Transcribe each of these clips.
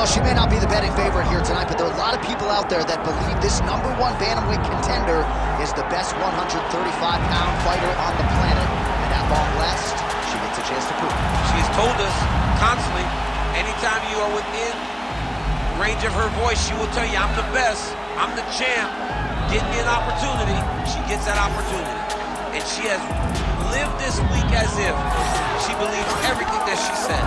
Well, she may not be the betting favorite here tonight, but there are a lot of people out there that believe this #1 bantamweight contender is the best 135-pound fighter on the planet. And at long last, she gets a chance to prove it. She has told us constantly, anytime you are within range of her voice, she will tell you, I'm the best, I'm the champ. Get me an opportunity. She gets that opportunity. And she has lived this week as if she believes everything that she says.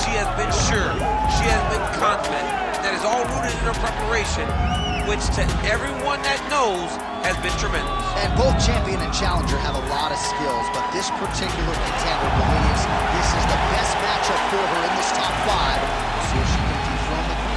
She has been sure. She has been confident. That is all rooted in her preparation, which to everyone that knows has been tremendous. And both champion and challenger have a lot of skills, but this particular contender believes this is the best matchup for her in this top 5. We'll see if she can dethrone the queen.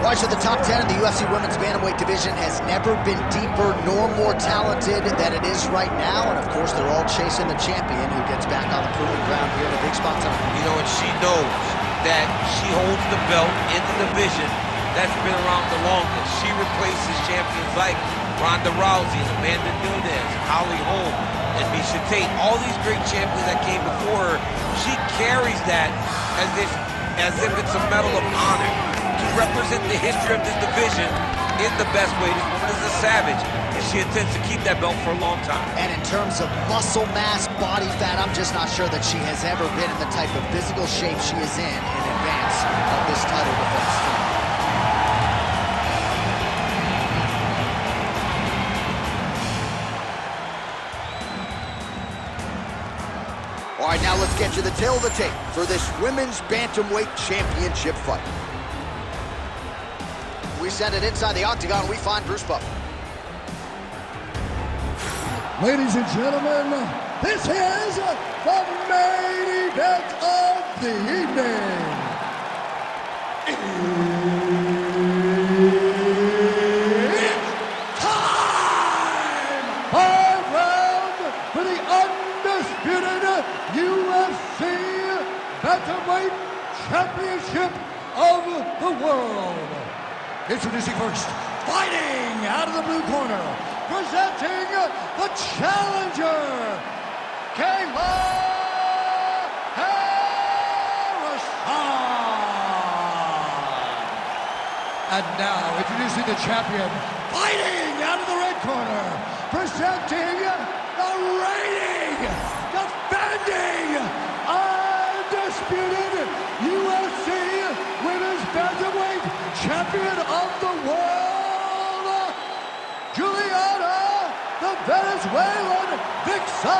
Watch at the top 10 in the UFC Women's Bantamweight division has never been deeper nor more talented than it is right now. And of course, they're all chasing the champion who gets back on the proving ground here in a big spot tonight. You know, and she knows that she holds the belt in the division that's been around the longest. She replaces champions like Ronda Rousey, Amanda Nunes, Holly Holm, and Miesha Tate. All these great champions that came before her, she carries that as if it's a medal of honor. To represent the history of this division in the best way. This woman is a savage, and she intends to keep that belt for a long time. And in terms of muscle mass, body fat, I'm just not sure that she has ever been in the type of physical shape she is in advance of this title defense. All right, now let's get to the tail of the tape for this women's bantamweight championship fight. We send it inside the octagon. We find Bruce Buffer. Ladies and gentlemen, this is the main event of the evening. It's time! 5 rounds for the undisputed UFC Bantamweight Championship of the world. Introducing first, fighting out of the blue corner, presenting the challenger, Kayla Harrison. And now, introducing the champion, fighting out of the red corner, presenting the reigning, defending, undisputed UFC Women's Bantamweight Champion of the world, Julianna, the Venezuelan Vixen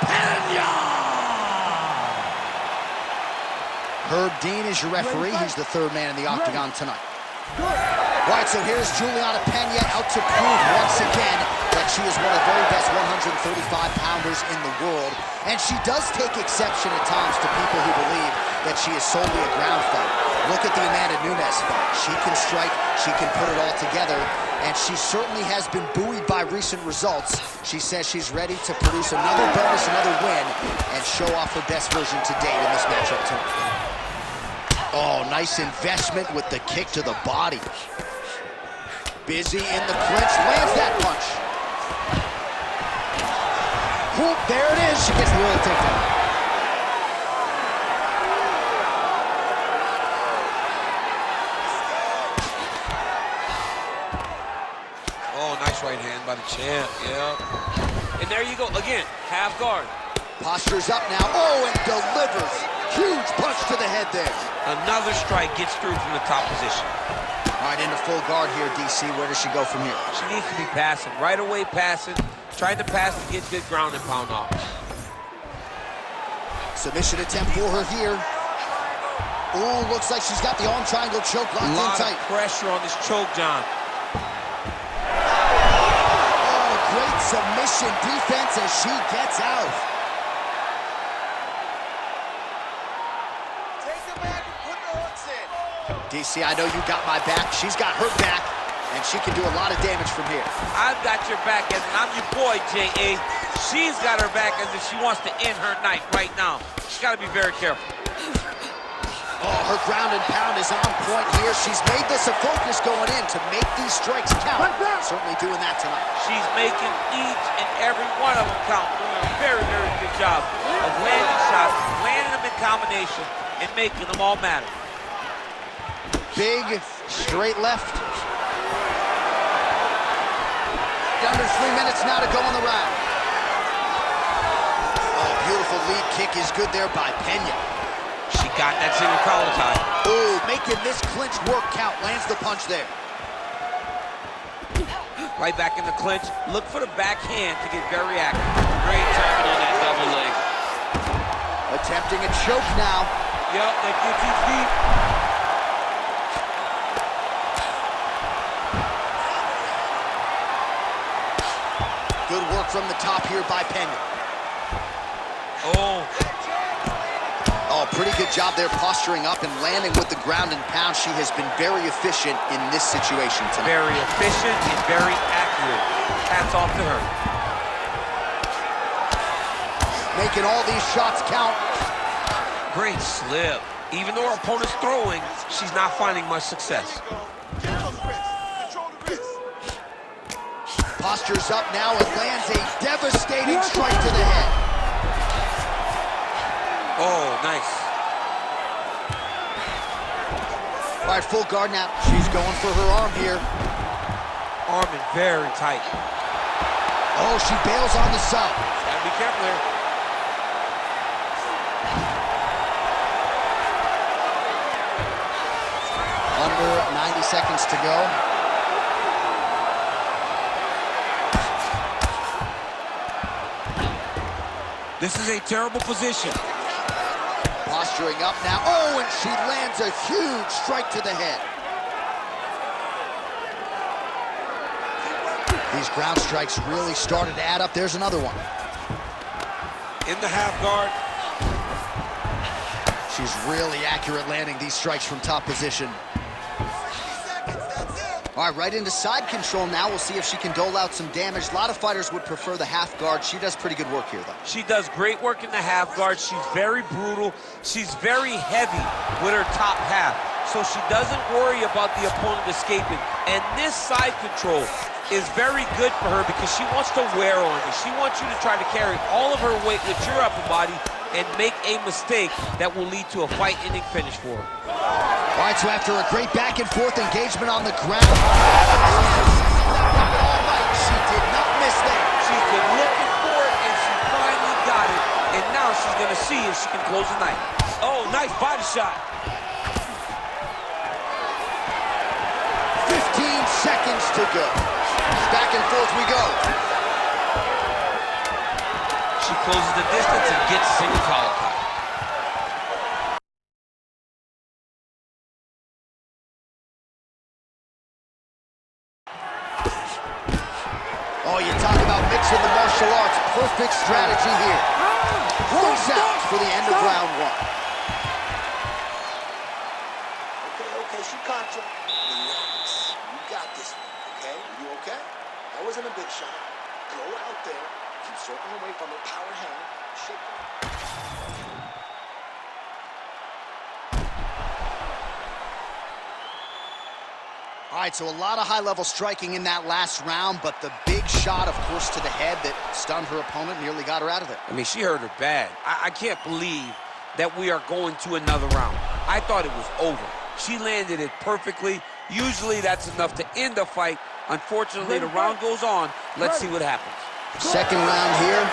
Pena. Herb Dean is your referee. He's the third man in the octagon tonight. All right, so here's Julianna Pena out to prove once again that she is one of the very best 135-pounders in the world. And she does take exception at times to people who believe that she is solely a ground fighter. Look at the Amanda Nunes fight. She can strike, she can put it all together, and she certainly has been buoyed by recent results. She says she's ready to produce another bonus, another win, and show off her best version to date in this matchup tonight. Oh, nice investment with the kick to the body. Busy in the clinch, lands that punch. Whoop, there it is. She gets the early takedown. Oh, nice right hand by the champ, yeah. And there you go, again, half guard. Posture's up now, oh, and delivers. Huge punch to the head there. Another strike gets through from the top position. All right, into full guard here, DC. Where does she go from here? She needs to be passing, right away passing, trying to pass and get good ground and pound off. Submission attempt for her here. Ooh, looks like she's got the arm triangle choke locked in tight. A lot of pressure on this choke, John. Oh, great submission defense as she gets out. Take it back and put the hooks in. DC, I know you got my back. She's got her back, and she can do a lot of damage from here. I've got your back, and I'm your boy, J.A. She's got her back as if she wants to end her night right now. She's got to be very careful. Oh, her ground and pound is on point here. She's made this a focus going in to make these strikes count. Certainly doing that tonight. She's making each and every one of them count. Doing a very, very good job of landing shots, landing them in combination, and making them all matter. Big, straight left. Under 3 minutes now to go in the round. Oh, beautiful lead kick is good there by Pena. She got that single collar tie. Ooh, making this clinch work count. Lands the punch there. Right back in the clinch. Look for the backhand to get very active. Great timing on that double leg. Attempting a choke now. Yep, that gets his deep. Good work from the top here by Pena. Oh. Oh, pretty good job there posturing up and landing with the ground and pound. She has been very efficient in this situation tonight. Very efficient and very accurate. Hats off to her. Making all these shots count. Great slip. Even though her opponent's throwing, she's not finding much success. Postures up now and lands a devastating strike to the head. Oh, nice. All right, full guard now. She's going for her arm here. Arm in very tight. Oh, she bails on the sub. Gotta be careful here. Under 90 seconds to go. This is a terrible position. Posturing up now. Oh, and she lands a huge strike to the head. These ground strikes really started to add up. There's another one. In the half guard. She's really accurate landing these strikes from top position. All right, right into side control now. We'll see if she can dole out some damage. A lot of fighters would prefer the half guard. She does pretty good work here, though. She does great work in the half guard. She's very brutal. She's very heavy with her top half. So she doesn't worry about the opponent escaping. And this side control is very good for her because she wants to wear on you. She wants you to try to carry all of her weight with your upper body and make a mistake that will lead to a fight-ending finish for her. All right, so after a great back-and-forth engagement on the ground, she did not miss there. She's been looking for it, and she finally got it. And now she's going to see if she can close the night. Oh, nice body shot. 15 seconds to go. Back and forth we go. She closes the distance and gets single collar tie. Oh, you talk about mixing the martial arts. Perfect strategy here. 4 seconds for the end of round one. Okay, she caught you. Relax. You got this one, okay? You okay? That wasn't a big shot. Go out there. Keep circling away from her power hand. Shake her. All right, so a lot of high-level striking in that last round, but the big shot, of course, to the head that stunned her opponent, nearly got her out of there. I mean, she hurt her bad. I can't believe that we are going to another round. I thought it was over. She landed it perfectly. Usually that's enough to end the fight. Unfortunately, the round goes on. Let's see what happens. Second round here.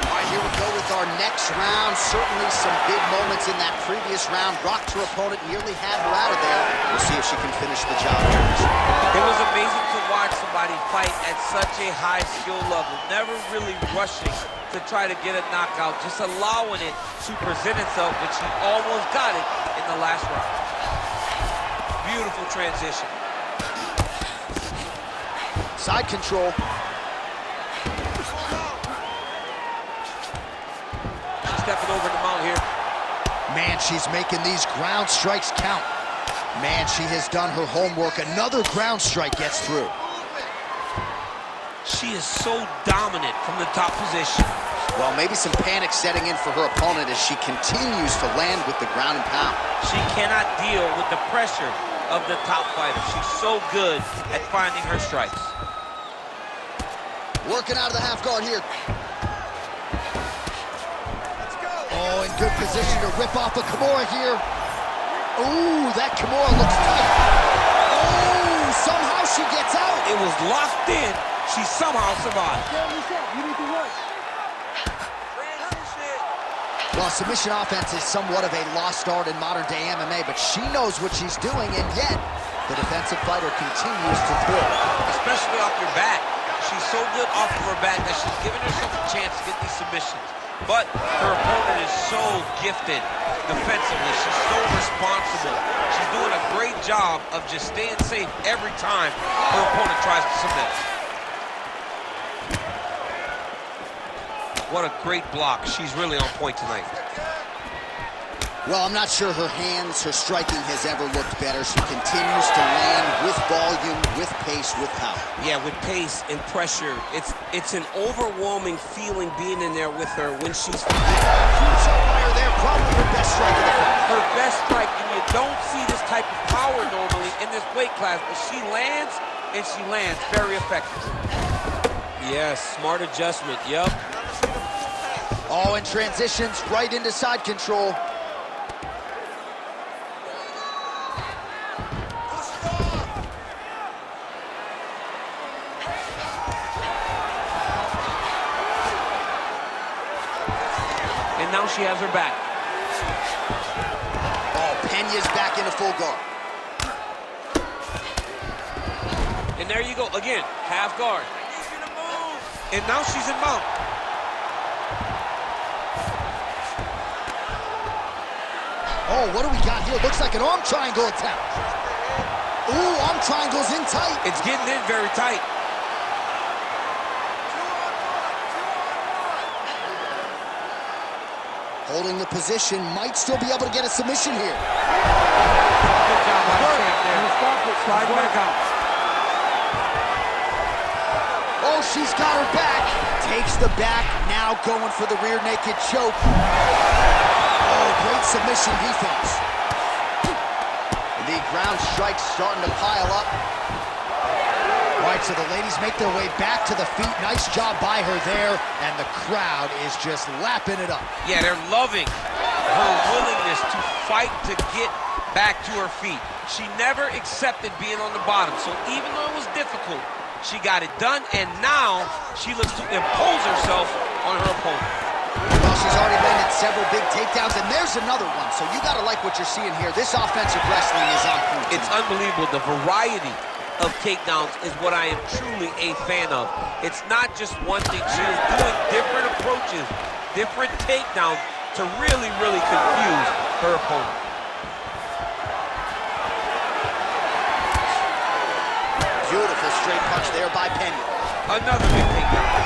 All right, here we go with our next round. Certainly some big moments in that previous round. Rocked her opponent, nearly had her out of there. We'll see if she can finish the job. It was amazing to watch somebody fight at such a high skill level, never really rushing to try to get a knockout, just allowing it to present itself, but she almost got it in the last round. Beautiful transition. Side control. She's stepping over the mount here. Man, she's making these ground strikes count. Man, she has done her homework. Another ground strike gets through. She is so dominant from the top position. Well, maybe some panic setting in for her opponent as she continues to land with the ground and pound. She cannot deal with the pressure of the top fighter. She's so good at finding her strikes. Working out of the half guard here. Oh, in good position to rip off a Kimura here. Ooh, that Kimura looks tight. Oh, somehow she gets out. It was locked in. She somehow survived. Well, submission offense is somewhat of a lost art in modern-day MMA, but she knows what she's doing, and yet the defensive fighter continues to throw. Especially off your back. She's so good off of her back that she's giving herself a chance to get these submissions. But her opponent is so gifted defensively. She's so responsible. She's doing a great job of just staying safe every time her opponent tries to submit. What a great block. She's really on point tonight. Well, I'm not sure her hands, her striking has ever looked better. She continues to land with volume, with pace, with power. Yeah, with pace and pressure. It's an overwhelming feeling being in there with her when she's... Huge shot by her there, probably her best strike of the fight. Her best strike, and you don't see this type of power normally in this weight class, but she lands, and she lands very effectively. Yes, smart adjustment, yep. Oh, and transitions right into side control. And now she has her back. Oh, Pena's back into full guard. And there you go, again, half guard. And now she's in mount. Oh, what do we got here? Looks like an arm triangle attempt. Ooh, arm triangle's in tight. It's getting in very tight. Holding the position, might still be able to get a submission here. Good job by the champ there. Slide back out. Oh, she's got her back. Takes the back, now going for the rear naked choke. Oh, great submission defense. The ground strikes starting to pile up. All right, so the ladies make their way back to the feet. Nice job by her there, and the crowd is just lapping it up. Yeah, they're loving her willingness to fight to get back to her feet. She never accepted being on the bottom, so even though it was difficult, she got it done, and now she looks to impose herself on her opponent. Well, she's already landed several big takedowns, and there's another one. So you got to like what you're seeing here. This offensive wrestling is on point. It's unbelievable. The variety of takedowns is what I am truly a fan of. It's not just one thing. She is doing different approaches, different takedowns to really, really confuse her opponent. Beautiful straight punch there by Pena. Another big takedown.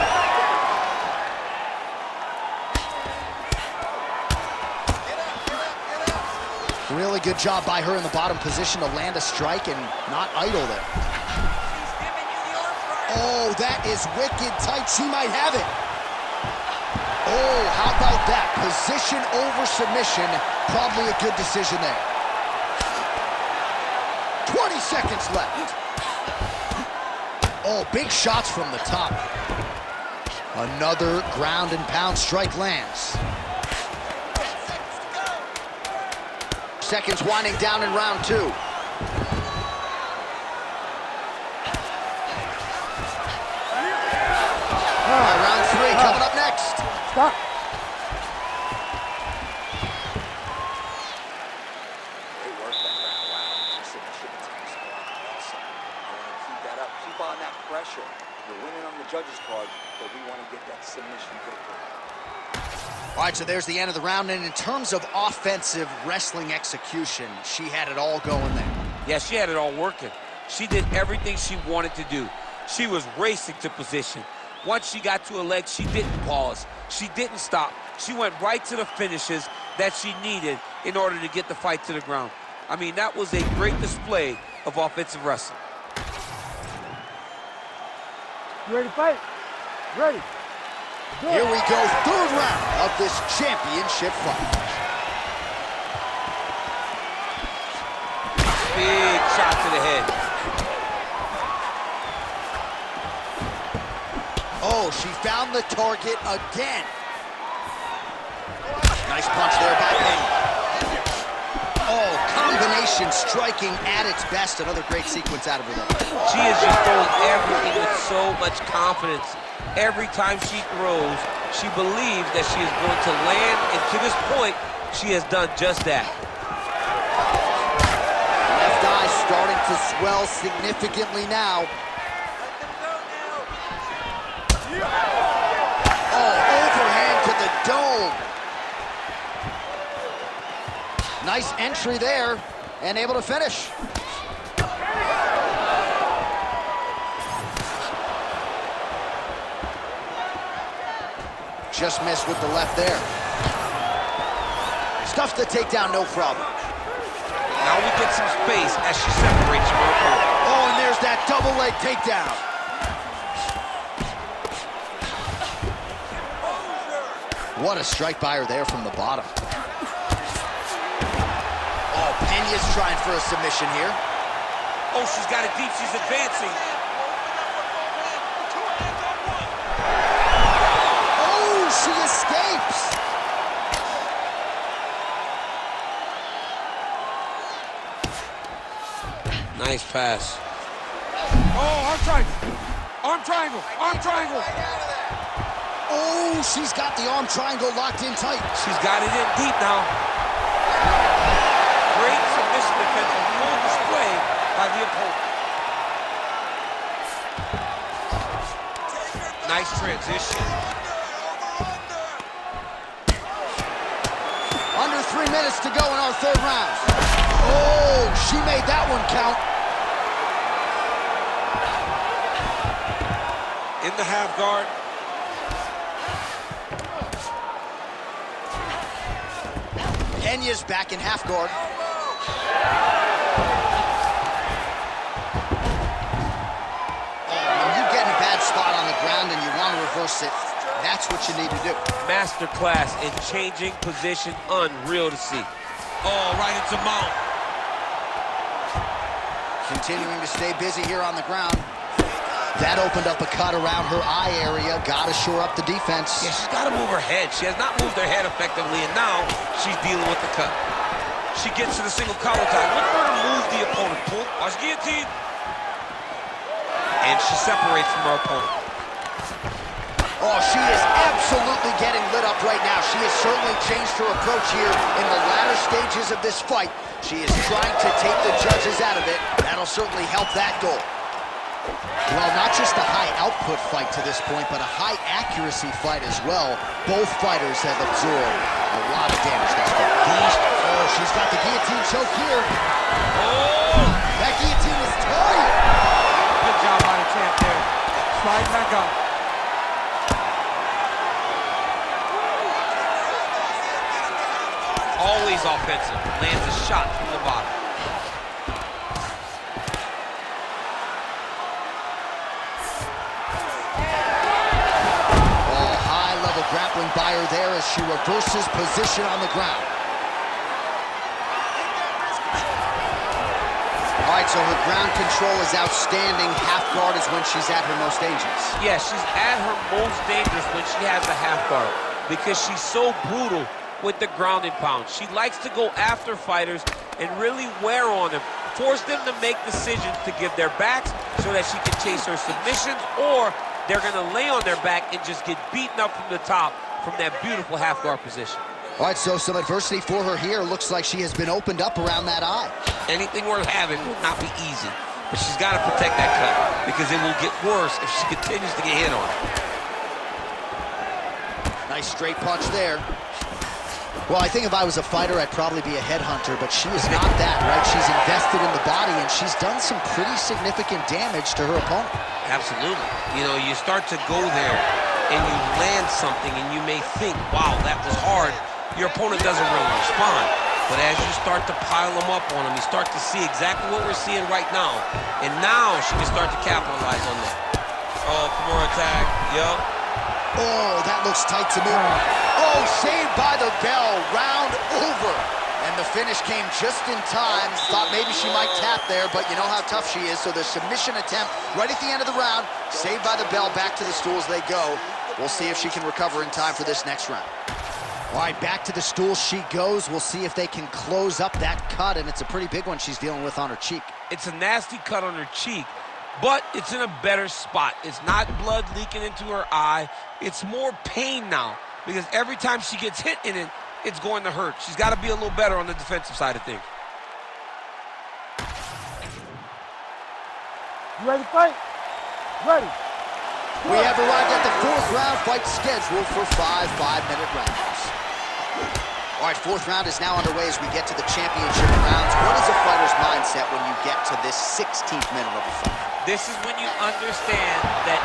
Really good job by her in the bottom position to land a strike and not idle there. Oh, that is wicked tight. She might have it. Oh, how about that? Position over submission. Probably a good decision there. 20 seconds left. Oh, big shots from the top. Another ground and pound strike lands. Seconds winding down in round two. All right, round three coming up next. Stop. They worked that round. Wow. Just submission attempts are awesome. I want to keep that up. Keep on that pressure. You're winning on the judges' card, but we want to get that submission victory. All right, so there's the end of the round, and in terms of offensive wrestling execution, she had it all going there. Yeah, she had it all working. She did everything she wanted to do. She was racing to position. Once she got to a leg, she didn't pause. She didn't stop. She went right to the finishes that she needed in order to get the fight to the ground. I mean, that was a great display of offensive wrestling. You ready to fight? Ready. Good. Here we go, third round of this championship fight. Big shot to the head. Oh, she found the target again. Nice punch there by Pena. Oh, combination striking at its best. Another great sequence out of her there. She is just throwing everything with so much confidence. Every time she throws, she believes that she is going to land, and to this point, she has done just that. Left eye starting to swell significantly now. Oh, overhand to the dome. Nice entry there, and able to finish. Just missed with the left there. Stuffs the takedown, no problem. Now we get some space as she separates from her opponent. Oh, and there's that double leg takedown. What a strike by her there from the bottom. Oh, Pena's trying for a submission here. Oh, she's got it deep. She's advancing. Oh, she escapes. Nice pass. Oh, arm triangle. Arm triangle. Arm triangle. Oh, she's got the arm triangle locked in tight. She's got it in deep now. Great submission defense on full display by the opponent. Nice transition. Under 3 minutes to go in our third round. Oh, she made that one count. In the half guard. Pena's back in half guard. When you get in a bad spot on the ground and you want to reverse it, that's what you need to do. Masterclass in changing position, unreal to see. Oh, right into mount. Continuing to stay busy here on the ground. That opened up a cut around her eye area. Got to shore up the defense. Yeah, she's got to move her head. She has not moved her head effectively, and now she's dealing with the cut. She gets to the single collar tie. Look for her to move the opponent. Pull, watch guillotine. And she separates from her opponent. Oh, she is absolutely getting lit up right now. She has certainly changed her approach here in the latter stages of this fight. She is trying to take the judges out of it. That'll certainly help that goal. Well, not just a high-output fight to this point, but a high-accuracy fight as well. Both fighters have absorbed a lot of damage thus far. Oh, she's got the guillotine choke here. Oh! That guillotine is tight. Good job by the champ there. Slide back up. Always offensive. Lands a shot from the bottom. Grappling by her there as she reverses position on the ground. All right, so her ground control is outstanding. Half guard is when she's at her most dangerous. Yeah, she's at her most dangerous when she has a half guard because she's so brutal with the ground and pound. She likes to go after fighters and really wear on them, force them to make decisions to give their backs so that she can chase her submissions, or they're going to lay on their back and just get beaten up from the top from that beautiful half-guard position. All right, so some adversity for her here. Looks like she has been opened up around that eye. Anything worth having will not be easy, but she's got to protect that cut because it will get worse if she continues to get hit on. Nice straight punch there. Well, I think if I was a fighter, I'd probably be a headhunter, but she is not that, right? She's invested in the body, and she's done some pretty significant damage to her opponent. Absolutely. You know, you start to go there, and you land something, and you may think, wow, that was hard. Your opponent doesn't really respond. But as you start to pile them up on him, you start to see exactly what we're seeing right now. And now she can start to capitalize on that. Oh, Kimura attack. Yup. Oh, that looks tight to me. Oh, saved by the bell. Round over. And the finish came just in time. Thought maybe she might tap there, but you know how tough she is. So the submission attempt right at the end of the round. Saved by the bell. Back to the stools they go. We'll see if she can recover in time for this next round. All right, back to the stools she goes. We'll see if they can close up that cut, and it's a pretty big one she's dealing with on her cheek. It's a nasty cut on her cheek, but it's in a better spot. It's not blood leaking into her eye. It's more pain now, because every time she gets hit in it, it's going to hurt. She's got to be a little better on the defensive side of things. You ready to fight? Ready. We have arrived at the fourth round fight scheduled for 5 5-minute rounds. All right, fourth round is now underway as we get to the championship rounds. What is a fighter's mindset when you get to this 16th minute of a fight? This is when you understand that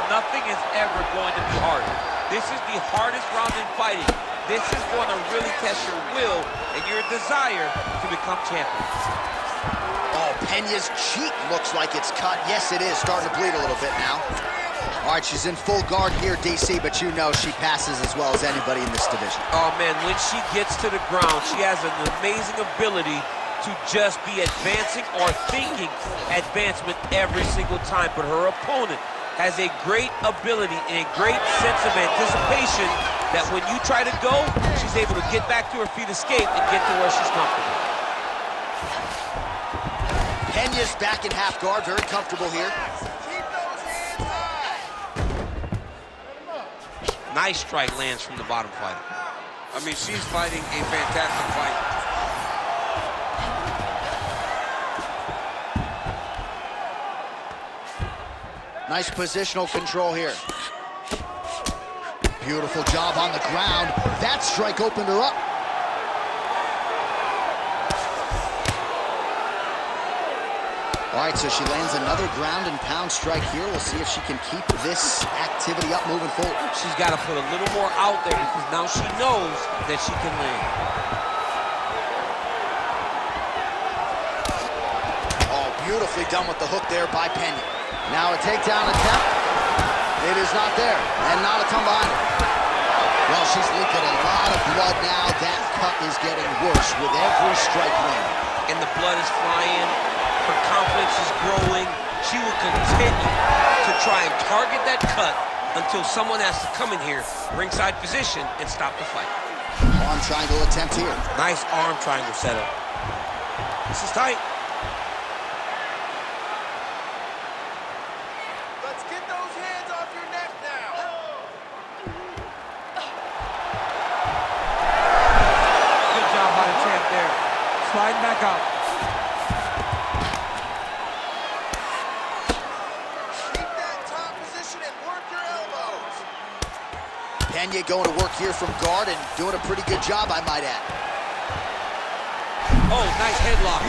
nothing is ever going to be hard. This is the hardest round in fighting. This is going to really test your will and your desire to become champion. Oh, Pena's cheek looks like it's cut. Yes, it is. Starting to bleed a little bit now. All right, she's in full guard here, DC, but you know she passes as well as anybody in this division. Oh, man, when she gets to the ground, she has an amazing ability to just be advancing or thinking advancement every single time. But her opponent has a great ability and a great sense of anticipation that when you try to go, she's able to get back to her feet, escape, and get to where she's comfortable. Pena's back in half guard, very comfortable here. Nice strike lands from the bottom fighter. I mean, she's fighting a fantastic fight. Nice positional control here. Beautiful job on the ground. That strike opened her up. All right, so she lands another ground and pound strike here. We'll see if she can keep this activity up moving forward. She's got to put a little more out there because now she knows that she can land. Oh, beautifully done with the hook there by Pena. Now a takedown attempt. It is not there, and not a ton behind her. Well, she's leaking a lot of blood now. That cut is getting worse with every strike landing. And the blood is flying. Her confidence is growing. She will continue to try and target that cut until someone has to come in here, ringside position, and stop the fight. Arm triangle attempt here. Nice arm triangle setup. This is tight. Let's get those hands off your neck now. Good job by the champ there. Sliding back out. Pena going to work here from guard and doing a pretty good job, I might add. Oh, nice headlock.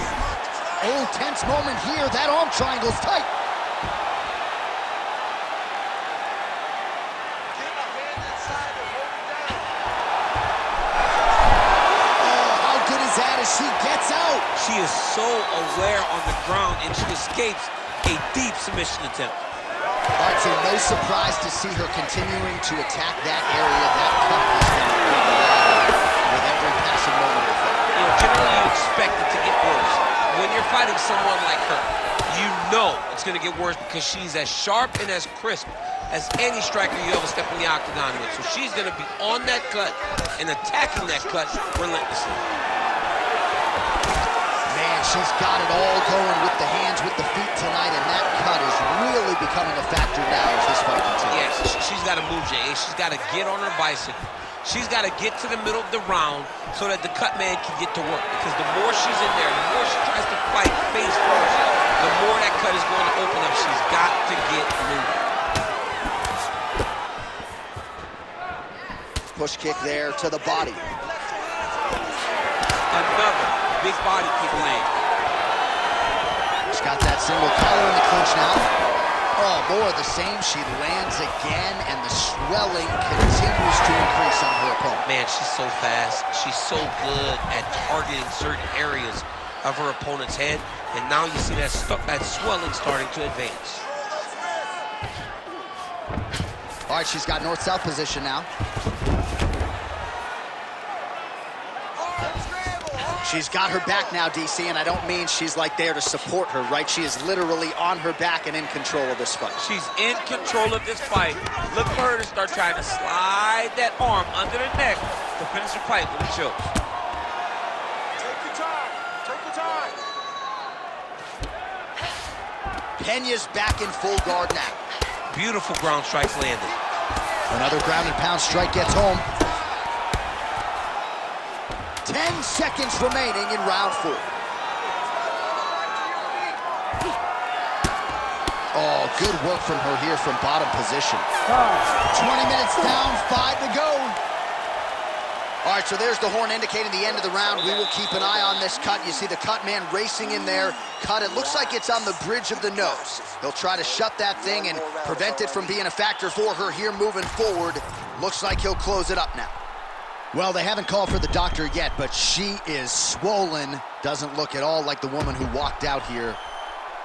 Oh, tense moment here. That arm triangle's tight. Oh, how good is that as she gets out? She is so aware on the ground, and she escapes a deep submission attempt. All right, so no surprise to see her continuing to attack that area. That cut is going to get louder with every passing moment of the fight. You know, generally you expect it to get worse. When you're fighting someone like her, you know it's going to get worse because she's as sharp and as crisp as any striker you ever step in the octagon with. So she's going to be on that cut and attacking that cut relentlessly. Man, she's got it all going with the hands, with the feet tonight, and that cut is really becoming a factor now as this fight continues. Yes, she's got to move, Jay. She's got to get on her bicycle. She's got to get to the middle of the round so that the cut man can get to work. Because the more she's in there, the more she tries to fight face first, the more that cut is going to open up. She's got to get moving. Push kick there to the body. Another big body kick land. She's got that single collar in the clinch now. Oh, more of the same. She lands again, and the swelling continues to increase on her opponent. Man, she's so fast. She's so good at targeting certain areas of her opponent's head. And now you see that swelling starting to advance. All right, she's got north-south position now. She's got her back now, DC, and I don't mean she's like there to support her, right? She is literally on her back and in control of this fight. She's in control of this fight. Look for her to start trying to slide that arm under the neck to finish the fight with a choke. Take your time. Take your time. Pena's back in full guard now. Beautiful ground strikes landed. Another ground and pound strike gets home. 10 seconds remaining in round 4. Oh, good work from her here from bottom position. 20 minutes down, 5 to go. All right, so there's the horn indicating the end of the round. We will keep an eye on this cut. You see the cut man racing in there. Cut, it looks like it's on the bridge of the nose. He'll try to shut that thing and prevent it from being a factor for her here moving forward. Looks like he'll close it up now. Well, they haven't called for the doctor yet, but she is swollen. Doesn't look at all like the woman who walked out here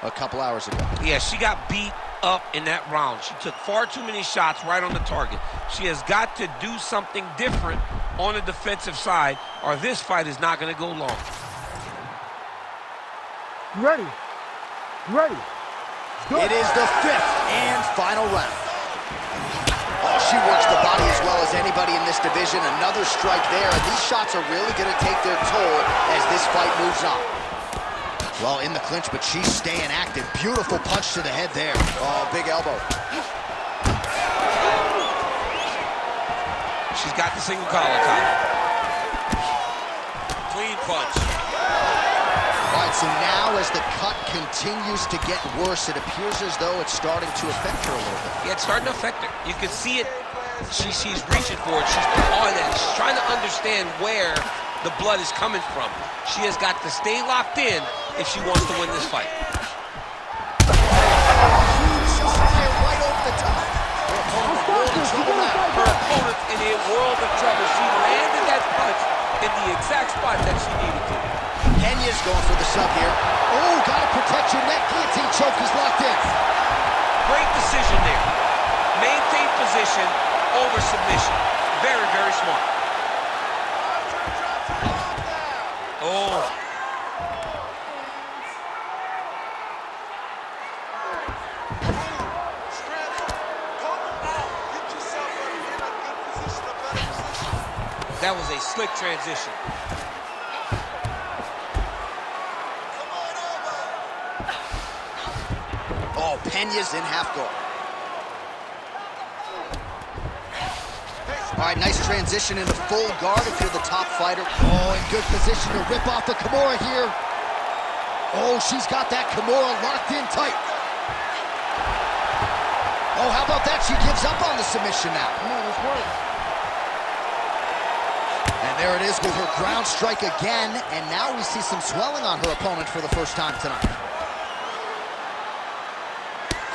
a couple hours ago. Yeah, she got beat up in that round. She took far too many shots right on the target. She has got to do something different on the defensive side, or this fight is not going to go long. Ready. Ready. It is the 5th and final round. Oh, she works the body as well as anybody in this division. Another strike there, and these shots are really going to take their toll as this fight moves on. Well, in the clinch, but she's staying active. Beautiful punch to the head there. Oh, big elbow. She's got the single collar tie. Clean punch. All right, so now as the cut continues to get worse, it appears as though it's starting to affect her a little bit. Yeah, it's starting to affect her. You can see it. She's reaching for it. She's on that. She's trying to understand where the blood is coming from. She has got to stay locked in if she wants to win this fight. Right over the top. Her opponent in world of trouble now. Her opponent's in a world of trouble. She landed that punch in the exact spot that she needed to. Pena's going for the sub here. Oh, gotta protect your neck. Guillotine choke is locked in. Great decision there. Maintain position over submission. Very, very smart. Oh. That was a slick transition. Oh, Pena's in half guard. All right, nice transition into full guard if you're the top fighter. Oh, in good position to rip off the Kimura here. Oh, she's got that Kimura locked in tight. Oh, how about that? She gives up on the submission now. Come on, let's work. And there it is with her ground strike again. And now we see some swelling on her opponent for the first time tonight.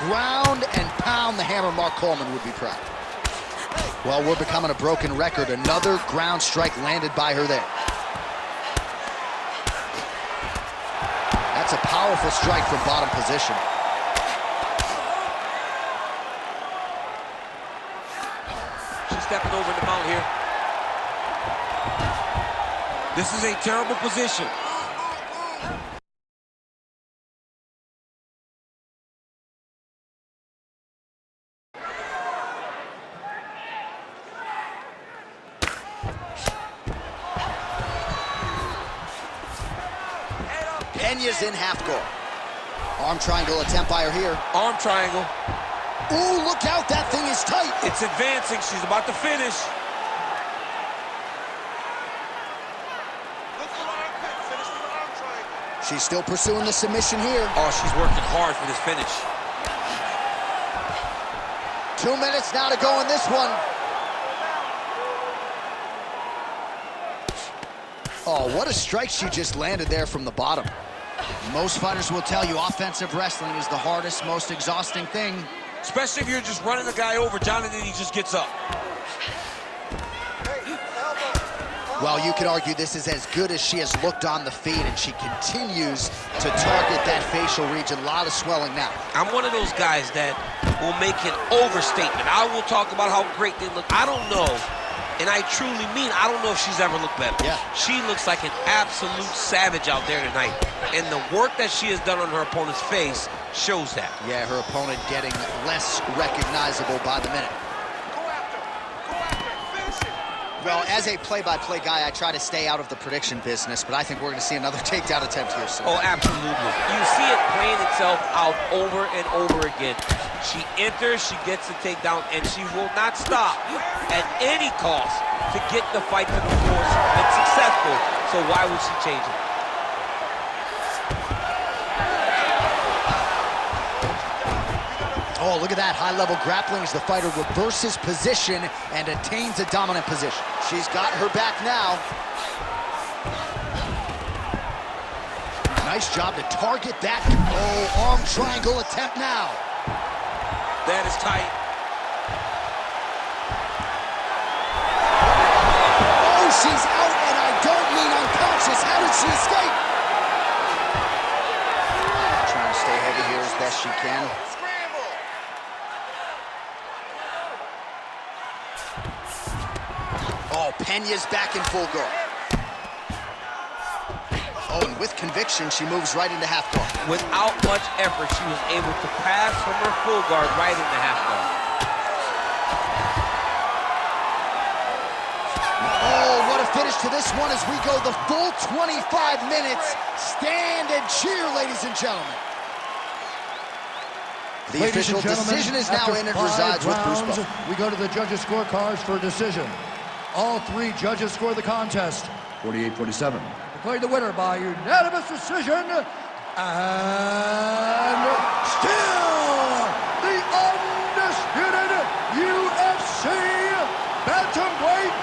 Ground and pound the hammer. Mark Coleman would be proud. Well, we're becoming a broken record. Another ground strike landed by her there. That's a powerful strike from bottom position. She's stepping over the mount here. This is a terrible position. Pena's in half guard. Arm triangle attempt by her here. Arm triangle. Ooh, look out, that thing is tight. It's advancing. She's about to finish. She's still pursuing the submission here. Oh, she's working hard for this finish. 2 minutes now to go in this one. Oh, what a strike she just landed there from the bottom. Most fighters will tell you offensive wrestling is the hardest, most exhausting thing. Especially if you're just running the guy over, John, and then he just gets up. Well, you could argue this is as good as she has looked on the feet, and she continues to target that facial region. A lot of swelling now. I'm one of those guys that will make an overstatement. I will talk about how great they look. I don't know, and I truly mean, I don't know if she's ever looked better. Yeah. She looks like an absolute savage out there tonight. And the work that she has done on her opponent's face shows that. Yeah, her opponent getting less recognizable by the minute. Well, as a play-by-play guy, I try to stay out of the prediction business, but I think we're going to see another takedown attempt here soon. Oh, absolutely. You see it playing itself out over and over again. She enters, she gets the takedown, and she will not stop at any cost to get the fight to the floor. She's been successful, so why would she change it? Oh, look at that. High-level grappling as the fighter reverses position and attains a dominant position. She's got her back now. Nice job to target that. Oh, arm triangle attempt now. That is tight. Oh, she's out, and I don't mean unconscious. How did she escape? Trying to stay heavy here as best she can. Oh, Pena's back in full guard. Oh, and with conviction, she moves right into half guard. Without much effort, she was able to pass from her full guard right into half guard. Oh, what a finish to this one as we go the full 25 minutes. Stand and cheer, ladies and gentlemen. The Ladies official and gentlemen, decision is now after in and 5 resides with Bruce rounds, Buffer. we go to the judges' scorecards for a decision. All 3 judges score the contest 48-47. Declared the winner by unanimous decision, and still the undisputed UFC Bantamweight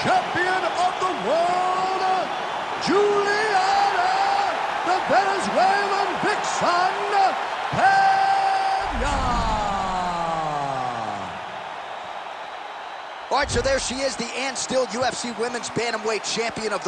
champion of the world, Julianna, the Venezuelan vixen, Pena. All right, so there she is, the and still UFC Women's Bantamweight champion of the